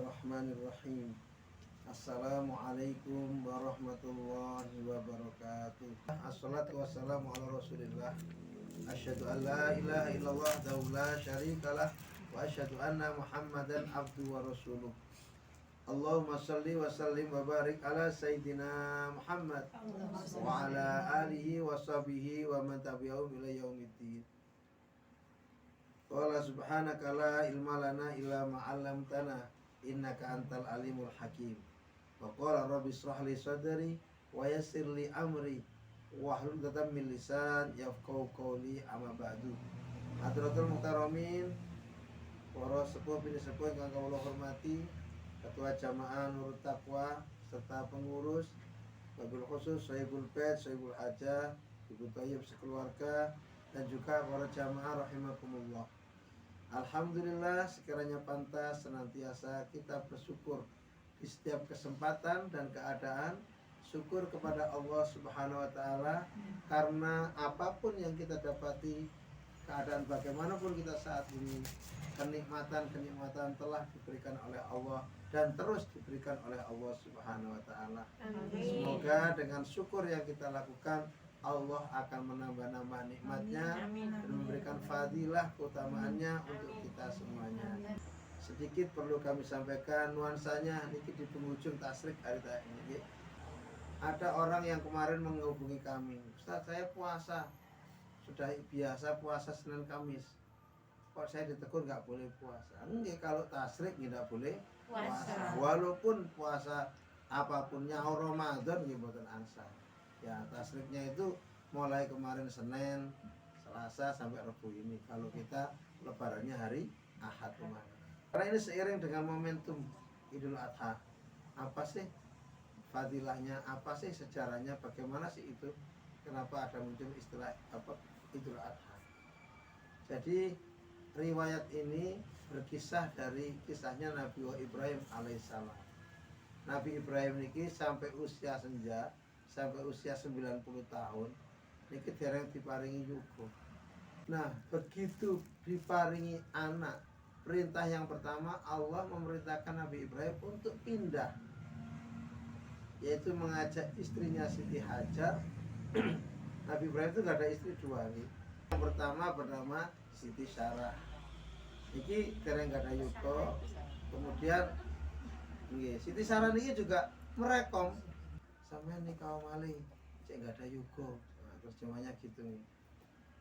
Bismillahirrahmanirrahim. Assalamualaikum warahmatullahi wabarakatuh. Assalatu wassalamu ala rasulillah. Asyhadu an la ilaha illallah wahdahu la syarikalah wa asyhadu anna muhammadan abdu wa rasuluh. Allahumma salli wa sallim wa barik ala sayyidina Muhammad wa ala alihi wa sahbihi wa man tabi'ahum ila yaumiddin. Qala subhanaka la ilma lana illa ma 'allamtana innaka antal alimul hakim. Wa qala rabbi ishrah li sadri wa yassir li amri wahlul 'uqdatam min lisan yafqahu qawli amma ba'du. Hadratul muhtaramin, para sepuh bini sepuh ingkang kawula hormati, ketua jamaah Nurut Taqwa serta pengurus, wabil khusus Sohibul Bait, Sohibul Hajah, Ibu Thayyib sekeluarga, dan juga para jamaah rahimakumullah. Alhamdulillah, sekiranya pantas senantiasa kita bersyukur di setiap kesempatan dan keadaan. Syukur kepada Allah Subhanahu wa Ta'ala, karena apapun yang kita dapati, keadaan bagaimanapun kita saat ini, kenikmatan telah diberikan oleh Allah dan terus diberikan oleh Allah Subhanahu wa Ta'ala. Semoga dengan syukur yang kita lakukan, Allah akan menambah-nambah nikmatnya dan memberikan fadilah keutamaannya untuk kita semuanya. Sedikit perlu kami sampaikan nuansanya niki di penghujung tasrik hari ini. Ada orang yang kemarin menghubungi kami, Ustaz, saya puasa, sudah biasa puasa Senin Kamis, kok saya ditegur nggak boleh puasa? Enggak, kalau tasrik tidak boleh puasa. Walaupun puasa apapun nyaur Ramadan nggih mboten ansah. Ya, tasriknya itu mulai kemarin Senin, Selasa sampai Rabu ini. Kalau kita lebarannya hari Ahad kemarin. Karena ini seiring dengan momentum Idul Adha. Apa sih fadilahnya? Apa sih sejarahnya? Bagaimana sih itu? Kenapa ada muncul istilah Idul Adha? Jadi riwayat ini berkisah dari kisahnya Nabi Ibrahim alaihissalam. Nabi Ibrahim ini sampai usia senja, sampai usia 90 tahun niki dereng diparingi yuga. Nah, begitu diparingi anak, perintah yang pertama Allah memerintahkan Nabi Ibrahim untuk pindah, yaitu mengajak istrinya Siti Hajar. Nabi Ibrahim itu gak ada istri dua nih. Yang pertama bernama Siti Sarah. Niki dereng gak ada yuga. Kemudian Siti Sarah niki juga merekom, sampai nih kaum malih cek nggak ada yugo. Nah, terjemahnya gitu nih.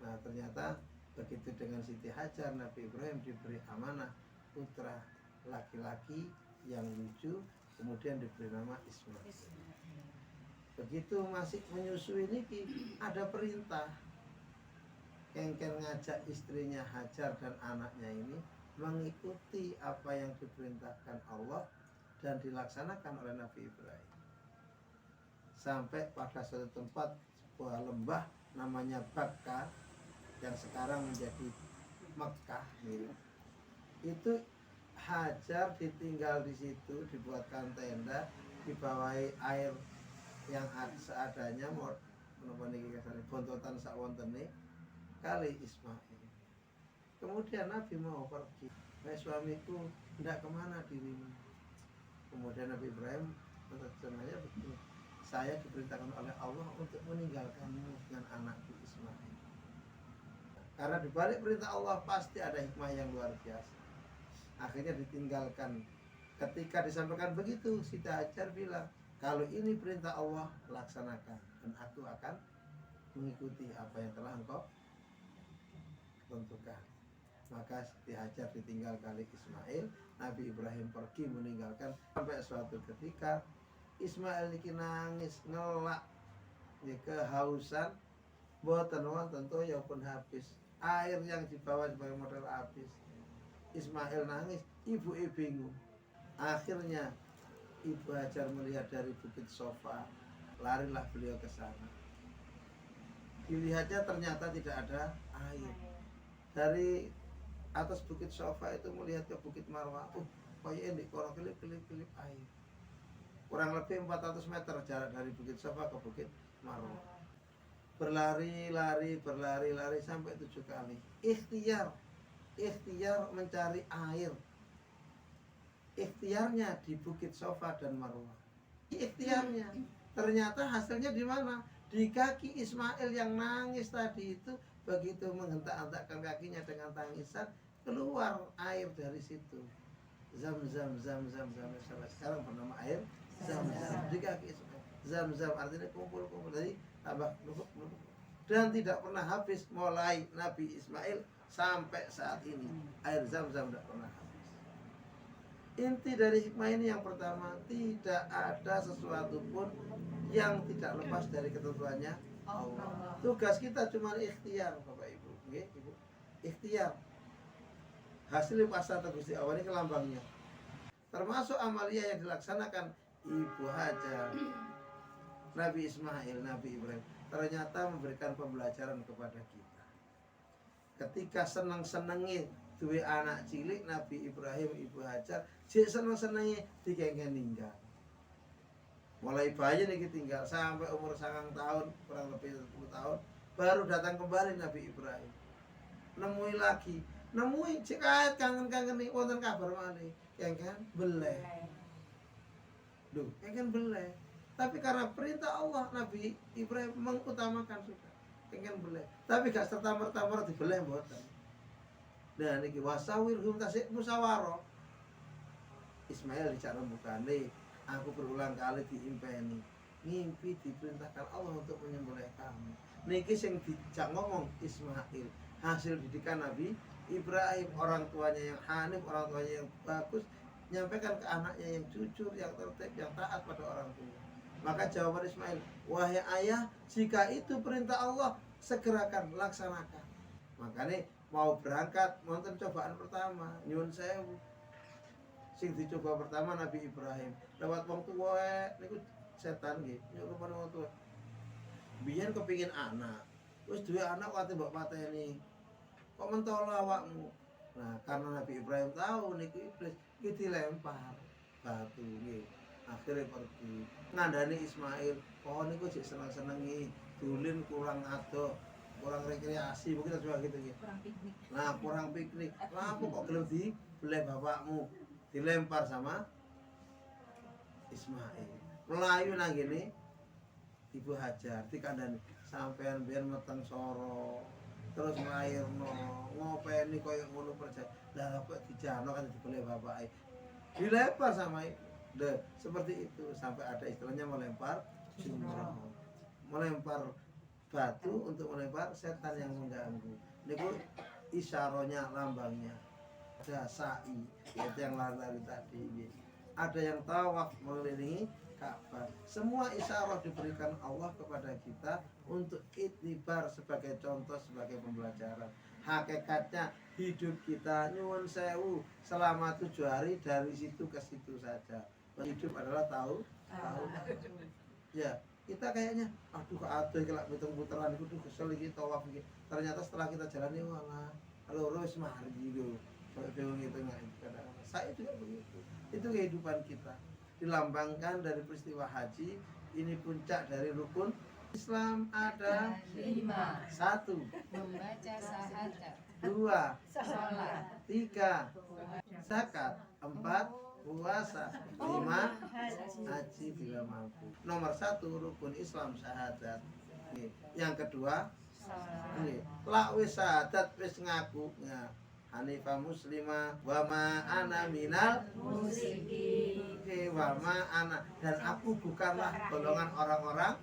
Nah, ternyata begitu dengan Siti Hajar, Nabi Ibrahim diberi amanah putra laki-laki yang lucu, kemudian diberi nama Ismail. Begitu masih menyusui niki, ada perintah kengken ngajak istrinya Hajar dan anaknya ini mengikuti apa yang diperintahkan Allah dan dilaksanakan oleh Nabi Ibrahim. Sampai pada suatu tempat, sebuah lembah namanya Bakka yang sekarang menjadi Mekah gitu. Itu Hajar ditinggal di situ, dibuatkan tenda, dibawahi air yang seadanya, menapa niki kasane bontotan sak wontene kali Ismail. Kemudian Nabi mau pergi, suamiku hendak kemana dirimu? Kemudian Nabi Ibrahim menerjemahnya begini, saya diperintahkan oleh Allah untuk meninggalkanmu dengan anakku Ismail. Karena dibalik perintah Allah pasti ada hikmah yang luar biasa. Akhirnya ditinggalkan. Ketika disampaikan begitu, Siti Hajar bilang, kalau ini perintah Allah, laksanakan, dan aku akan mengikuti apa yang telah engkau tentukan. Maka Siti Hajar ditinggal kali Ismail. Nabi Ibrahim pergi meninggalkan. Sampai suatu ketika Ismail niki nangis ngelak ya, kehausan, mboten wonten toya pun habis, air yang dibawa sebagai modal habis. Ismail nangis, ibu bingung. Akhirnya Ibu Hajar melihat dari Bukit Sofa, larilah beliau ke sana. Dilihatnya ternyata tidak ada air. Dari atas Bukit Sofa itu melihat ke Bukit Marwah, kayak ini korong kelip air. Kurang lebih 400 meter jarak dari Bukit Sofa ke Bukit Marwah. Berlari sampai 7 kali. Ikhtiar mencari air. ikhtiarnya di Bukit Sofa dan Marwah. Ikhtiarnya. Ternyata hasilnya di mana? Di kaki Ismail yang nangis tadi itu, begitu menghentak-hentakkan kakinya dengan tangisan, keluar air dari situ. Zam zam zam zam zam sampai sekarang bernama air zam zam di kaki Ismail. Zam zam artinya kumpul-kumpul, jadi tambah nubuk. Dan tidak pernah habis mulai Nabi Ismail sampai saat ini. Air zam zam tidak pernah habis. Inti dari hikmah ini yang pertama, tidak ada sesuatu pun yang tidak lepas dari ketentuannya Allah. Tugas kita cuma ikhtiar, Bapak Ibu. Oke, Ibu. Ikhtiar. Hasil pasar Gusti Allah ini kelambangnya. Termasuk amalia yang dilaksanakan Ibu Hajar, Nabi Ismail, Nabi Ibrahim, ternyata memberikan pembelajaran kepada kita. Ketika seneng-senengi duwe anak cilik Nabi Ibrahim, Ibu Hajar, jek seneng-senengi dikengken ninggal. Mulai bayi nih tinggal sampai umur 9 tahun, kurang lebih 10 tahun, baru datang kembali Nabi Ibrahim. Nemui lagi, nemui cekait kangen-kangen nih, wonten kabar malih, kengken beleh. Duh, kengken beleh. Tapi karena perintah Allah, Nabi Ibrahim mengutamakan sudah kengken beleh. Tapi gak serta-merta dibeleh mboten. Nah niki wasawirhum tasik musyawarah. Ismail dicara bukane, aku berulang kali diimpeni, ngimpi diperintahkan Allah untuk menyembelih kamu. Niki sing dijak ngomong Ismail, hasil didikan Nabi Ibrahim, orang tuanya yang hanif, orang tuanya yang bagus, nyampaikan ke anaknya yang jujur, yang tertib, yang taat pada orang tua. Maka jawaban Ismail, wahai ayah, jika itu perintah Allah, segerakan, laksanakan. Makanya mau berangkat, nonton cobaan pertama, nyuwun sewu. Sing dicoba pertama Nabi Ibrahim, lewat wong tuwa niku setan nggih, nyuruh wong tuwa. Biyen kepingin anak, wis duwe anak kate mbok pateni. Kok mentolo awakmu? Nah, karena Nabi Ibrahim tahu niku iblis, iki dilempar batu nggih. Akhirnya pergi ngandani Ismail, oh niku sik seneng-senengi, dulin kurang adoh, kurang rekreasi, mungkin coba gitu ya. Kurang piknik. Nah, kurang piknik. Lah kok gelem dibeleh bapakmu? Dilempar sama Ismail. Melayu nang gini Ibu Hajar dikandani sampean biyen meteng soro, terus nglairno, ngopeni koyo ngono percaya. Lah kok dijano kan dibeleh bapake. Dilempar sama Deh, seperti itu sampai ada istilahnya melempar jumroh, melempar batu untuk melempar setan yang mengganggu. Niku isyarohnya, lambangnya. Ada sa'i, yaitu yang lari-lari tadi. Ada yang tawaf mengelilingi Ka'bah. Semua isyarah diberikan Allah kepada kita untuk iktibar sebagai contoh, sebagai pembelajaran. Hakikatnya hidup kita nyuwun sewu selama 7 hari dari situ ke situ saja. Hidup adalah tahu. Ya, kita kayaknya aduh aduh kelak puter-puteran itu kesel iki tawaf iki. Ternyata setelah kita jalani wala loro wis mari lho. Kayak bingung itu enggak kadang-kadang. Saya juga begitu. Itu kehidupan kita. Dilambangkan dari peristiwa haji, ini puncak dari rukun Islam ada 5. 1 Membaca syahadat. 2 Salat. 3 zakat, 4 puasa, 5 haji bila mampu. Nomor 1 rukun Islam syahadat. Yang kedua lak wis syahadat wis ngaku Hanifah muslimah wa ma ana minal musyrikin wa ma ana, dan aku bukanlah golongan orang-orang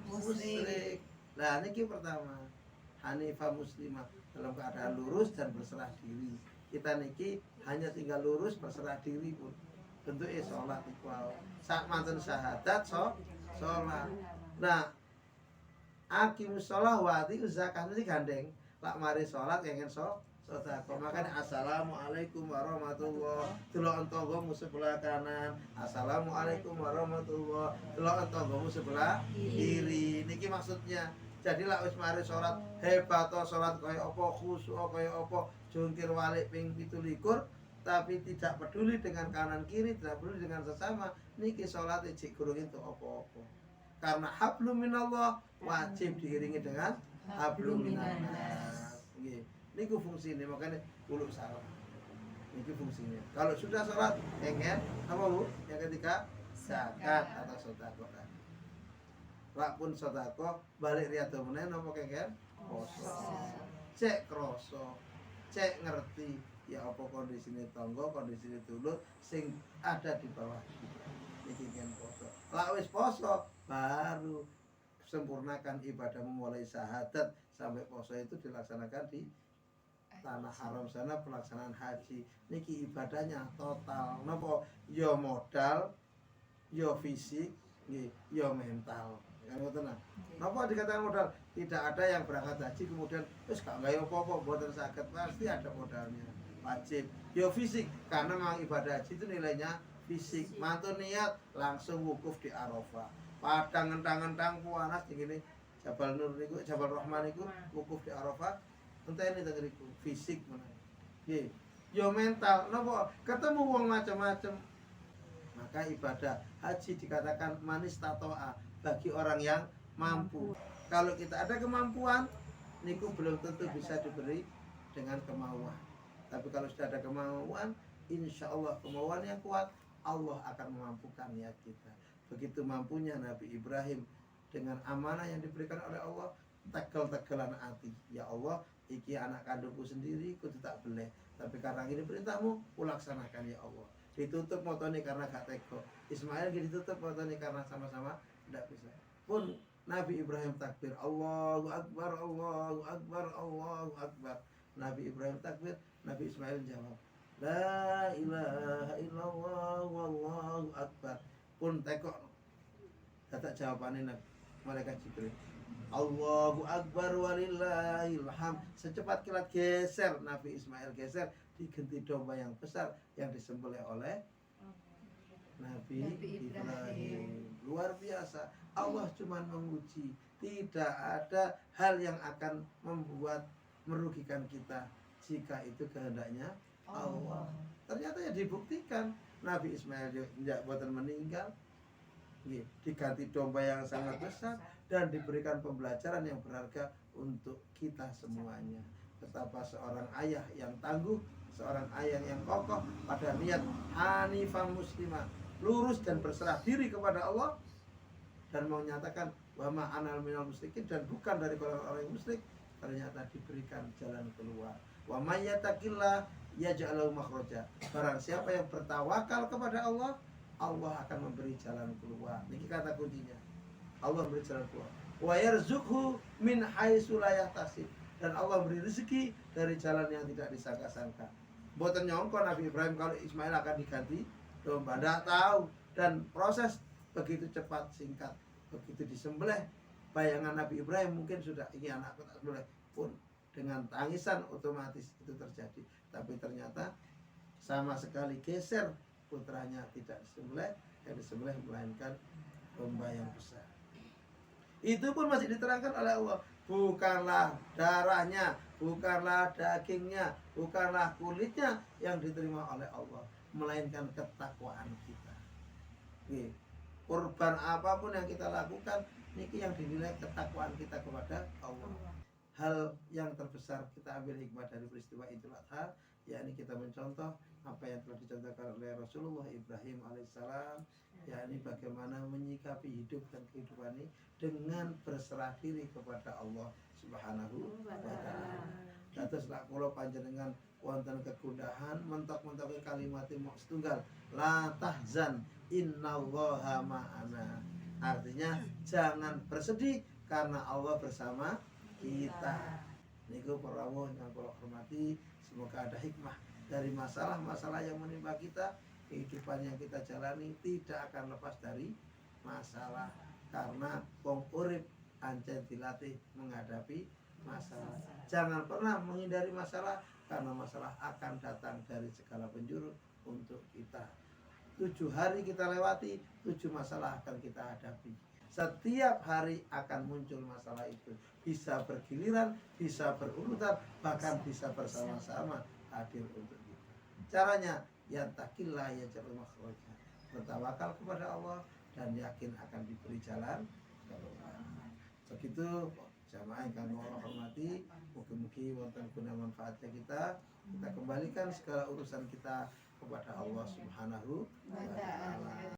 musyrik. Nah niki pertama Hanifah muslimah, dalam keadaan lurus dan berserah diri. Kita niki hanya tinggal lurus berserah diri pun bentuknya sholat ikhwal saat mantan syahadat sholat. Nah akimus sholat wati zakat ini gandeng lak mari sholat pengen sedekah. Makanya assalamualaikum warahmatullahi, delok tanggamu sebelah kanan, assalamualaikum warahmatullahi, delok tanggamu sebelah kiri. Niki maksudnya. Jadi lak wis mari salat hebat to salat kaya apa, khusyuk kaya apa, jungkir walik ping 17 tapi tidak peduli dengan kanan kiri, tidak peduli dengan sesama, niki salat cek gurung itu apa-apa. Karena hablum minallah wajib diiringi dengan hablum minannas. Nggih. Niku fungsinya, makanya uluk salam. Ini fungsinya. Kalau sudah sholat, kengken apa Bu? Yang ketiga zakat atau sedekah. Lak pun sedekah balik riyado meneh napa kengken? Poso. Cek kroso, cek ngerti ya apa kondisine tangga, kondisine dulur sing ada di bawah kita. Niki kan poso. Lak wis poso baru sempurnakan ibadahmu mulai syahadat sampai poso itu dilaksanakan di tanah haram sana pelaksanaan haji. Niki ibadahnya total. Napa? Ya modal, ya fisik, nggih, ya mental. Kan ngoten nah. Napa dikatakan modal? Tidak ada yang berangkat haji kemudian wis gak gawe apa-apa mboten saged, pasti ada modalnya. Wajib. Ya fisik karena memang ibadah haji itu nilainya fisik. Mantu niat langsung wukuf di Arafah. Padang ngentang-ngentang puanas begini Jabal Nur niku, Jabal Rahman niku wukuf di Arafah. Enteni teng riku, fisik menawa. Nggih. Ya mental, napa? Ketemu wong macam-macam. Maka ibadah haji dikatakan manis tatoa bagi orang yang mampu. Kalau kita ada kemampuan, niku belum tentu bisa diberi dengan kemauan. Tapi kalau sudah ada kemauan, insya Allah kemauannya kuat, Allah akan memampukan niat kita. Begitu mampunya Nabi Ibrahim dengan amanah yang diberikan oleh Allah, tegel-tegelan hati. Ya Allah, iki anak kandungku sendiri, kudu tak boleh. Tapi karena ini perintahmu, kulaksanakan ya Allah. Ditutup motone karena gak tega. Ismail ditutup motone karena sama-sama tidak bisa. Pun Nabi Ibrahim takbir, Allahu Akbar, Allahu Akbar, Allahu Akbar. Nabi Ibrahim takbir, Nabi Ismail jawab, La ilaha illallah wallahu akbar. Pun tekok kata jawabannya Nabi malaikat Jibril, Allahu Akbar walillahil hamd. Secepat kilat geser Nabi Ismail geser digenti domba yang besar yang disembelih oleh Nabi Ibrahim. Luar biasa. Allah cuma menguji. Tidak ada hal yang akan membuat merugikan kita jika itu kehendaknya Allah. Ternyata ya dibuktikan Nabi Ismail tidak buatan meninggal, diganti domba yang sangat besar dan diberikan pembelajaran yang berharga untuk kita semuanya. Betapa seorang ayah yang tangguh, seorang ayah yang kokoh pada niat hanifah muslimah, lurus dan berserah diri kepada Allah dan menyatakan wa ma anal minal musyrikin dan bukan dari orang-orang musyrik, ternyata diberikan jalan keluar. Wa may yattaqillah yaj'al lahu makhraja. Barang siapa yang bertawakal kepada Allah, Allah akan memberi jalan keluar. Ini kata kuncinya. Allah memberi jalan keluar. Wa yarzuqhu min haitsu la yahtasib. Dan Allah beri rezeki dari jalan yang tidak disangka-sangka. Mboten nyongko Nabi Ibrahim kalau Ismail akan diganti domba, tidak tahu. Dan proses begitu cepat singkat, begitu disembelih, bayangan Nabi Ibrahim mungkin sudah ini anakku tak sembelih, pun dengan tangisan otomatis itu terjadi. Tapi ternyata sama sekali geser, putranya tidak disembelih, yang disembelih melainkan domba yang besar. Itu pun masih diterangkan oleh Allah, bukanlah darahnya, bukanlah dagingnya, bukanlah kulitnya yang diterima oleh Allah, melainkan ketakwaan kita. Kurban apapun yang kita lakukan, niki yang dinilai ketakwaan kita kepada Allah. Hal yang terbesar kita ambil hikmah dari peristiwa Idul Adha, yakni kita mencontoh apa yang telah dicontohkan oleh Rasulullah Ibrahim alaihissalam, yakni bagaimana menyikapi hidup dan kehidupan ini dengan berserah diri kepada Allah Subhanahu wa taala. Dados lak kula panjenengan wonten kegundahan mentok-mentok kalimat mok setunggal, la tahzan innallaha ma'ana. Artinya jangan bersedih karena Allah bersama kita. Niku para rawuh yang kula hormati, semoga ada hikmah dari masalah-masalah yang menimpa kita. Kehidupan yang kita jalani tidak akan lepas dari masalah, karena wong urip ancen dilatih menghadapi masalah. Jangan pernah menghindari masalah, karena masalah akan datang dari segala penjuru untuk kita. 7 hari kita lewati, 7 masalah akan kita hadapi. Setiap hari akan muncul masalah itu, bisa bergiliran, bisa berurutan, bahkan bisa bersama-sama hadir untuk kita. Caranya yattaqillah yaj'al makhraja. Bertawakal kepada Allah dan yakin akan diberi jalan keluar. Begitu jamaah yang kami hormati, mungkin rezeki, wonten kuna manfaatnya kita kembalikan segala urusan kita kepada Allah Subhanahu wa taala.